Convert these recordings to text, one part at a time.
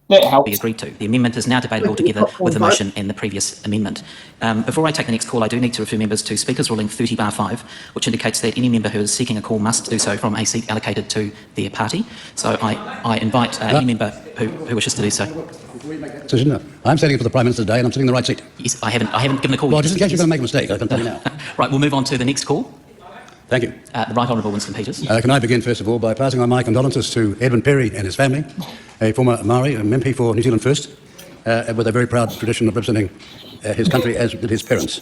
That helps. Be agreed to. The amendment is now debatable together with the motion and the previous amendment. Before I take the next call, I do need to refer members to Speaker's Ruling 30(5), which indicates that any member who is seeking a call must do so from a seat allocated to their party. So I invite any member who wishes to do so. I'm standing for the Prime Minister today, and I'm sitting in the right seat. Yes, I haven't given a call. Well, just in case you're going to make a mistake, I can tell you now. Right, we'll move on to the next call. Thank you. The Right Honourable Winston Peters. Can I begin, first of all, by passing on my condolences to Edwin Perry and his family, a former Māori, an MP for New Zealand First, with a very proud tradition of representing his country as did his parents.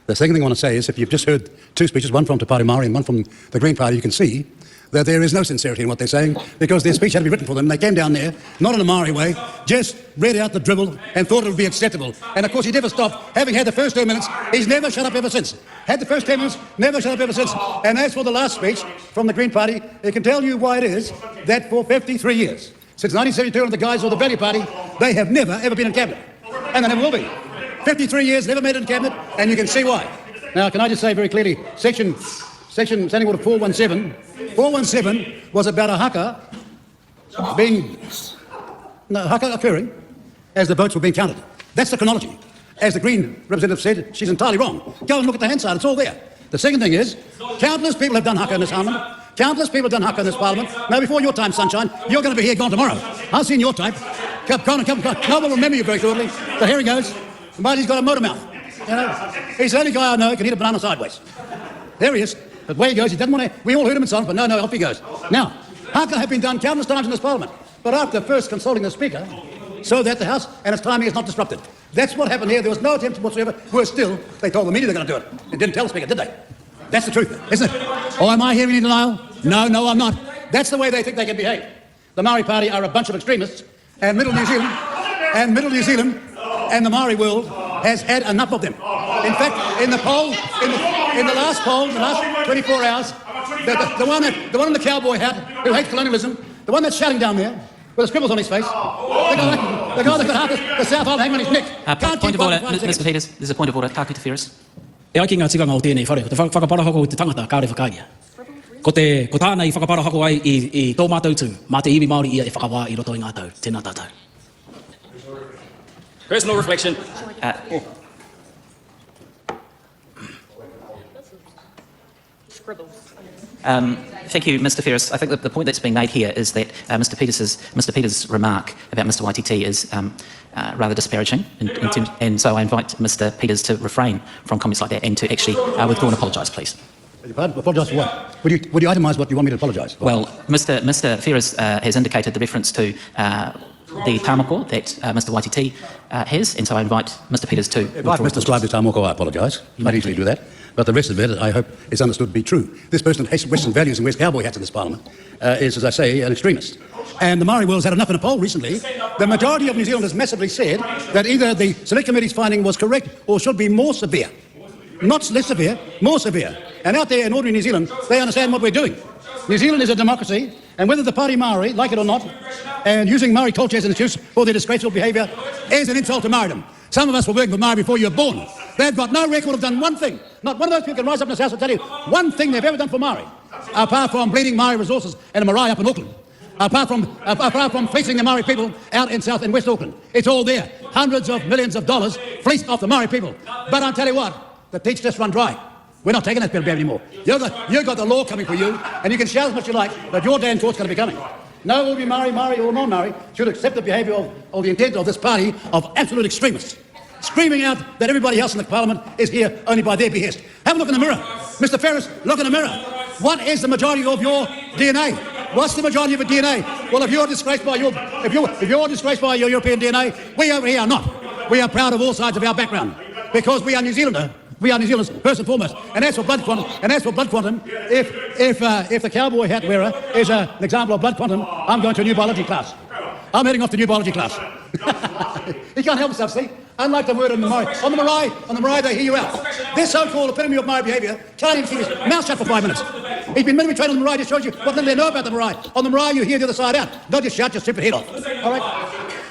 The second thing I want to say is, if you've just heard two speeches, one from Te Pāti Māori and one from the Green Party, you can see that there is no sincerity in what they're saying, because their speech had to be written for them. They came down there, not in a Māori way, just read out the dribble and thought it would be acceptable. And of course he never stopped. Having had the first 2 minutes, he's never shut up ever since. Had the first 10 minutes, never shut up ever since. And as for the last speech from the Green Party, it can tell you why it is that for 53 years, since 1972 under the guise of the Value Party, they have never ever been in cabinet. And they never will be. 53 years, never made it in cabinet, and you can see why. Now, can I just say very clearly, Section Standing Order 417 was about a Haka occurring as the votes were being counted. That's the chronology. As the Green representative said, she's entirely wrong. Go and look at the Hansard, it's all there. The second thing is, countless people have done Haka in this Parliament. Countless people have done Haka in this Parliament. Now, before your time, sunshine, you're going to be here gone tomorrow. I've seen your type. Come. No one will remember you very shortly. So here he goes. But he's got a motor mouth. You know, he's the only guy I know who can eat a banana sideways. There he is. But where he goes, he doesn't want to. We all heard him in silence, but no, off he goes. Now, Haka have been done countless times in this Parliament, but after first consulting the Speaker, so that the House and its timing is not disrupted. That's what happened here. There was no attempt whatsoever. Worse still, they told the media they're going to do it. They didn't tell the Speaker, did they? That's the truth, isn't it? Oh, am I hearing in denial? No, I'm not. That's the way they think they can behave. The Māori Party are a bunch of extremists, and Middle New Zealand, and the Māori world has had enough of them. In fact, in the last 24 hours, the one in the cowboy hat who hates colonialism, the one that's shouting down there with the scribbles on his face, the guy that's got the South Island hanging on his neck. Point of order, Mr. Peters. There's a point of order. Ka kite Ferris. E ai ki ngā tika ngā o tēnei whare, te whakapara hako o te tangata kāre whakaia. Ko tāna I whakapara hako ai I tō mātou tū, mā te iwi Māori ia e whakawā I roto I ngā tau. Tēnā tātou. Personal reflection. Thank you, Mr. Ferris. I think the point that's being made here is that Mr. Peters' remark about Mr. Waititi is rather disparaging, and so I invite Mr. Peters to refrain from comments like that and to actually withdraw and apologise, please. Apologise for what? Would you itemise what you want me to apologise for? Well, Mr. Ferris has indicated the reference to the tāmoko that Mr. Waititi has, and so I invite Mr. Peters to If I've misdescribed the tāmoko, I apologise. You might easily do that. But the rest of it, I hope, is understood to be true. This person who hates Western values and wears cowboy hats in this Parliament is, as I say, an extremist. And the Māori world's had enough in a poll recently. The majority of New Zealanders massively said that either the Select Committee's finding was correct or should be more severe. Not less severe, more severe. And out there in ordinary New Zealand, they understand what we're doing. New Zealand is a democracy, and whether the Pāti Māori like it or not, and using Māori culture as an excuse for their disgraceful behaviour is an insult to Māoridom. Some of us were working for Māori before you were born. They've got no record of done one thing. Not one of those people can rise up in this house and tell you one thing they've ever done for Māori, apart from bleeding Māori resources and a marae up in Auckland. Apart from fleecing the Māori people out in South and West Auckland. It's all there. Hundreds of millions of dollars fleeced off the Māori people. But I'll tell you what, the teats just run dry. We're not taking that bit of bear anymore. You've got the law coming for you, and you can shout as much as you like, but your day in court's going to be coming. No will be Māori or non-Māori should accept the behaviour of the intent of this party of absolute extremists, screaming out that everybody else in the Parliament is here only by their behest. Have a look in the mirror. Mr. Ferris, look in the mirror. What is the majority of your DNA? What's the majority of your DNA? Well, if you're disgraced by your European DNA, we over here are not. We are proud of all sides of our background because we are New Zealander. We are New Zealanders first and foremost. And as for blood quantum, if the cowboy hat wearer is an example of blood quantum, I'm going to a new biology class. I'm heading off to new biology class. He can't help himself, see? Unlike the word on the Māori, they hear you out. This so-called epitome of Māori behaviour can't even keep his mouth shut for 5 minutes. He's been military trained on the Māori, just shows you what little they know about the Māori. On the Māori, you hear the other side out. Don't just shout your stupid head off. All right?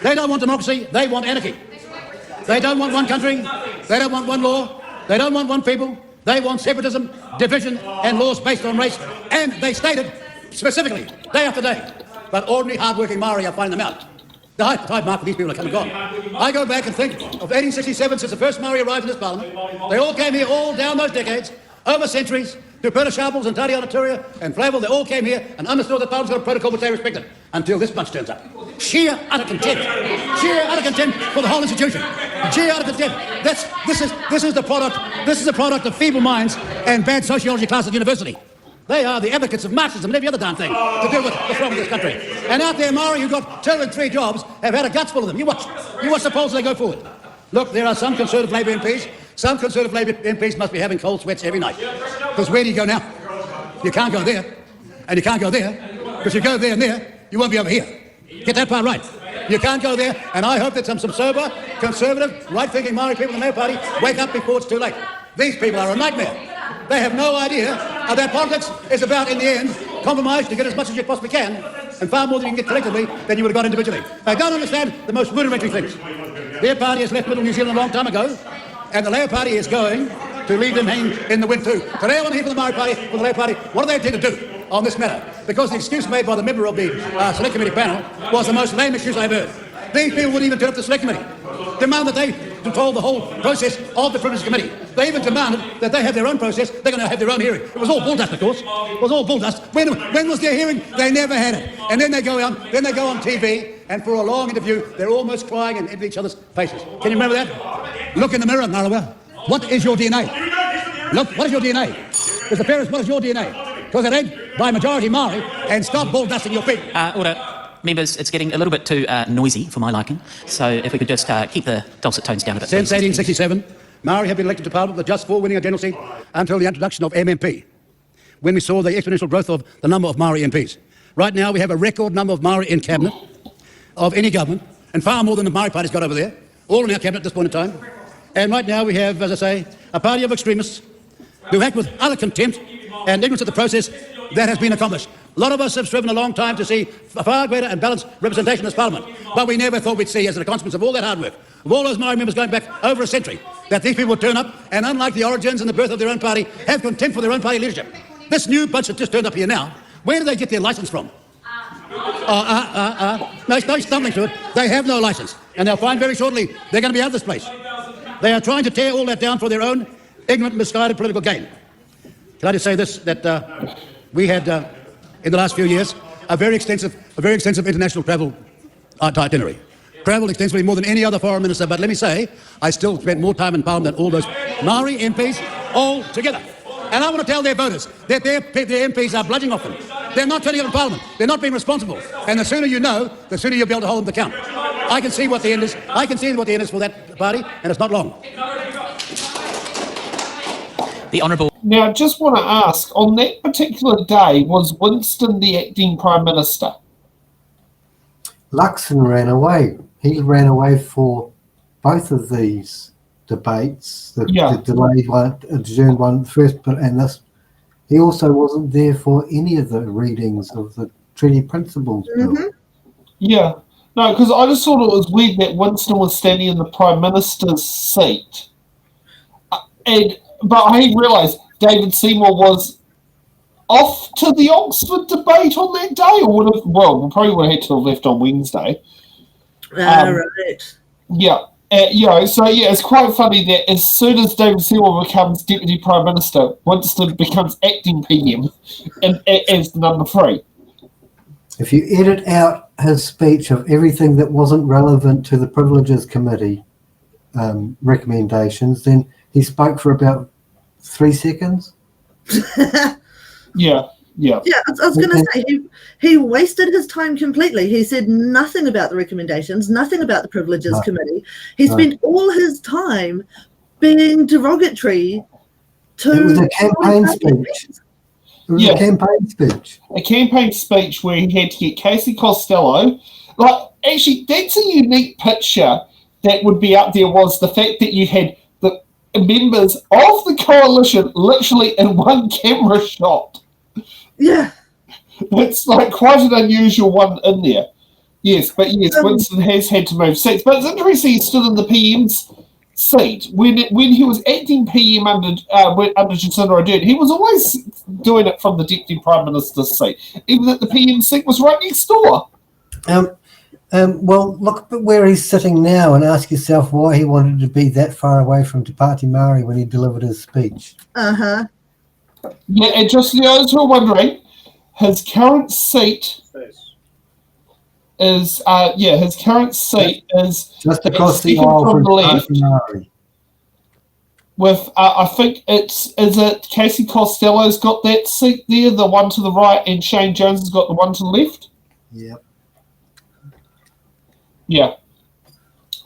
They don't want democracy, they want anarchy. They don't want one country, they don't want one law, they don't want one people, they want separatism, division and laws based on race. And they stated specifically, day after day, but ordinary hard-working Māori are finding them out. The high mark for these people are come and gone. I go back and think of 1867, since the first Maori arrived in this parliament. They all came here all down those decades, over centuries, through Perla Sharples and Tari Anaturia and Flavel. They all came here and understood that Parliament's got a protocol which they respected, until this bunch turns up. Sheer utter contempt. Sheer utter contempt for the whole institution. Sheer utter contempt. This is the product of feeble minds and bad sociology classes at university. They are the advocates of Marxism and every other damn thing to do with what's wrong with this country. And out there, Māori, who've got 2 and 3 jobs, have had a guts full of them. You watch the polls as they go forward. Look, there are some Conservative Labour MPs. Some Conservative Labour MPs must be having cold sweats every night. Because where do you go now? You can't go there, and you can't go there, because you go there and there, you won't be over here. Get that part right. You can't go there, and I hope that some sober, conservative, right-thinking Māori people in the Maori Party wake up before it's too late. These people are a nightmare. They have no idea that politics is about, in the end, compromise to get as much as you possibly can, and far more than you can get collectively than you would have got individually. They don't understand the most rudimentary things. Their party has left Middle New Zealand a long time ago, and the Labour Party is going to leave them hanging in the wind too. Today I want to hear from the Maori Party, from the Labour Party, what do they intend to do on this matter? Because the excuse made by the member of the Select Committee panel was the most lame excuse I've heard. These people wouldn't even turn up the Select Committee. Demand that they control the whole process of the Privileges Committee. They even demanded that they have their own process. They're going to have their own hearing. It was all bull dust, of course. It was all bull dust. When was their hearing? They never had it. And then they go on TV, and for a long interview, they're almost crying and into each other's faces. Can you remember that? Look in the mirror, Ngarewa. What is your DNA? Look, what is your DNA? Mr. Peters, what is your DNA? Because it ain't by majority Māori, and stop bull dusting your feet. Order. Members, it's getting a little bit too noisy for my liking, so if we could just keep the dulcet tones down a bit. Since 1867, Māori have been elected to Parliament with just 4 winning a general seat until the introduction of MMP, when we saw the exponential growth of the number of Māori MPs. Right now, we have a record number of Māori in Cabinet of any government, and far more than the Māori Party's got over there, all in our Cabinet at this point in time. And right now, we have, as I say, a party of extremists who act with utter contempt and ignorance of the process that has been accomplished. A lot of us have striven a long time to see a far greater and balanced representation in this Parliament, but we never thought we'd see, as a consequence of all that hard work, of all those Māori members going back over a century, that these people would turn up and, unlike the origins and the birth of their own party, have contempt for their own party leadership. This new bunch that just turned up here now, where do they get their licence from? No stumbling to it. They have no licence, and they'll find very shortly they're going to be out of this place. They are trying to tear all that down for their own ignorant, misguided political gain. Can I just say this, that we had, in the last few years, a very extensive international travel itinerary. Travelled extensively, more than any other foreign minister, but let me say, I still spent more time in Parliament than all those Māori MPs all together. And I want to tell their voters that their MPs are bludgeoning off them. They're not turning up in Parliament. They're not being responsible. And the sooner you know, the sooner you'll be able to hold them to account. I can see what the end is. I can see what the end is for that party, and it's not long. The Honourable. Now, I just want to ask, on that particular day, was Winston the acting Prime Minister? Luxon ran away. He ran away for both of these debates, the delayed one, adjourned one, first, and this. He also wasn't there for any of the readings of the Treaty Principles Bill. Yeah. No, because I just thought it was weird that Winston was standing in the Prime Minister's seat. But I realised David Seymour was off to the Oxford debate on that day, or we probably would have had to have left on Wednesday. Right. Yeah. It's quite funny that as soon as David Seymour becomes Deputy Prime Minister, Winston becomes acting PM as number 3. If you edit out his speech of everything that wasn't relevant to the Privileges Committee recommendations, then he spoke for about 3 seconds. Yeah. Yeah, I was going to say, he wasted his time completely. He said nothing about the recommendations, nothing about the Privileges Committee. He spent all his time being derogatory to... It was a campaign speech. A campaign speech where he had to get Casey Costello. Actually, that's a unique picture that would be up there, was the fact that you had the members of the coalition literally in one camera shot. Yeah. It's quite an unusual one in there. Yes, Winston has had to move seats. But it's interesting he stood in the PM's seat. When he was acting PM under Jacinda Ardern, he was always doing it from the Deputy Prime Minister's seat, even that the PM seat was right next door. Well, look at where he's sitting now and ask yourself why he wanted to be that far away from Te Pāti Māori when he delivered his speech. Uh-huh. Yeah, and just the others who are wondering, his current seat is his current seat is just across the second aisle from from the left. Te Pāti Māori. With I think is it Casey Costello's got that seat there, the one to the right, and Shane Jones has got the one to the left. Yep. Yeah.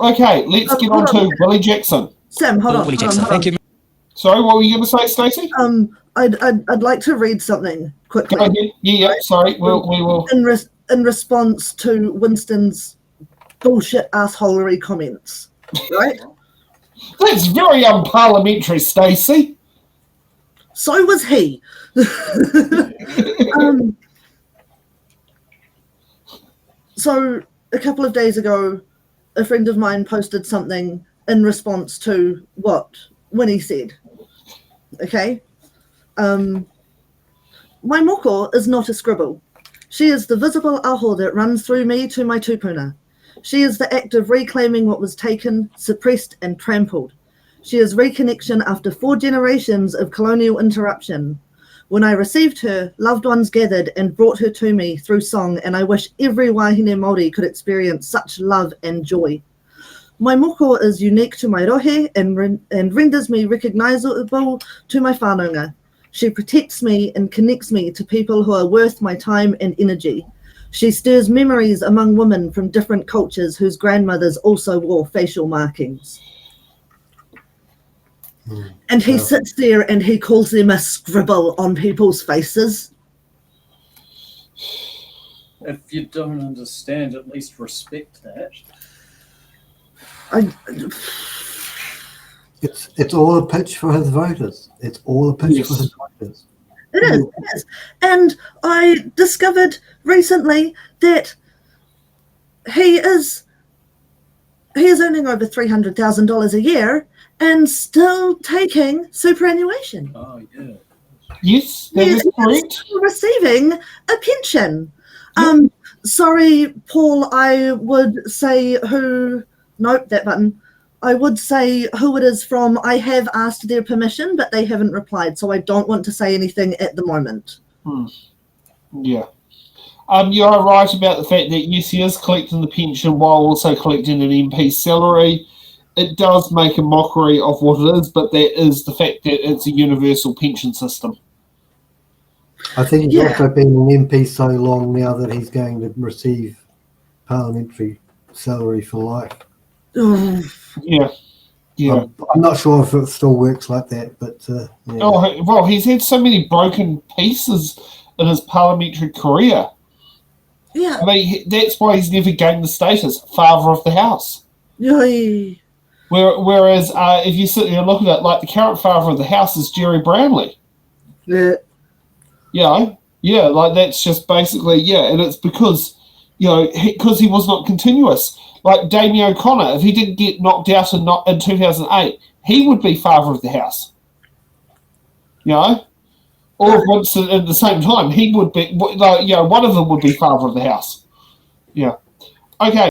Okay, let's get on to Willie Jackson. Sam, hold on. Willie hold on, Jackson. hold on. Thank you. Sorry, what were you going to say, Stacey? I'd like to read something quickly. Go ahead. Yeah. Sorry, we will. In response to Winston's bullshit assholery comments, right? That's very unparliamentary, Stacey. So was he. So a couple of days ago, a friend of mine posted something in response to what Winnie said. Okay? My moko is not a scribble. She is the visible aho that runs through me to my tupuna. She is the act of reclaiming what was taken, suppressed and trampled. She is reconnection after 4 generations of colonial interruption. When I received her, loved ones gathered and brought her to me through song, and I wish every wahine Māori could experience such love and joy. My moko is unique to my rohe and renders me recognisable to my whānanga. She protects me and connects me to people who are worth my time and energy. She stirs memories among women from different cultures whose grandmothers also wore facial markings. And he sits there and he calls them a scribble on people's faces. If you don't understand, at least respect that. It's all a pitch for his voters. It's all a pitch for his voters. It is. And I discovered recently that he is earning over $300,000 a year and still taking superannuation. Oh, yeah. Yes, that is correct. Still receiving a pension. Sorry, Paul, I would say who... Nope, that button. I would say who it is from. I have asked their permission, but they haven't replied, so I don't want to say anything at the moment. Yeah. You are right about the fact that, yes, he is collecting the pension while also collecting an MP salary. It does make a mockery of what it is, but that is the fact that it's a universal pension system. I think he's also been an MP so long now that he's going to receive parliamentary salary for life. Yeah. I'm not sure if it still works like that, but yeah. Oh, well, he's had so many broken pieces in his parliamentary career. Yeah. I mean, that's why he's never gained the status Father of the House. Yay. Whereas if you sit there and look at it, like the current Father of the House is Gerry Brownlee. Yeah. Like that's just basically, and it's because, because he was not continuous. Like Damien O'Connor, if he didn't get knocked out in 2008, he would be Father of the House. Or Winston at the same time, he would be, one of them would be Father of the House. Yeah. Okay.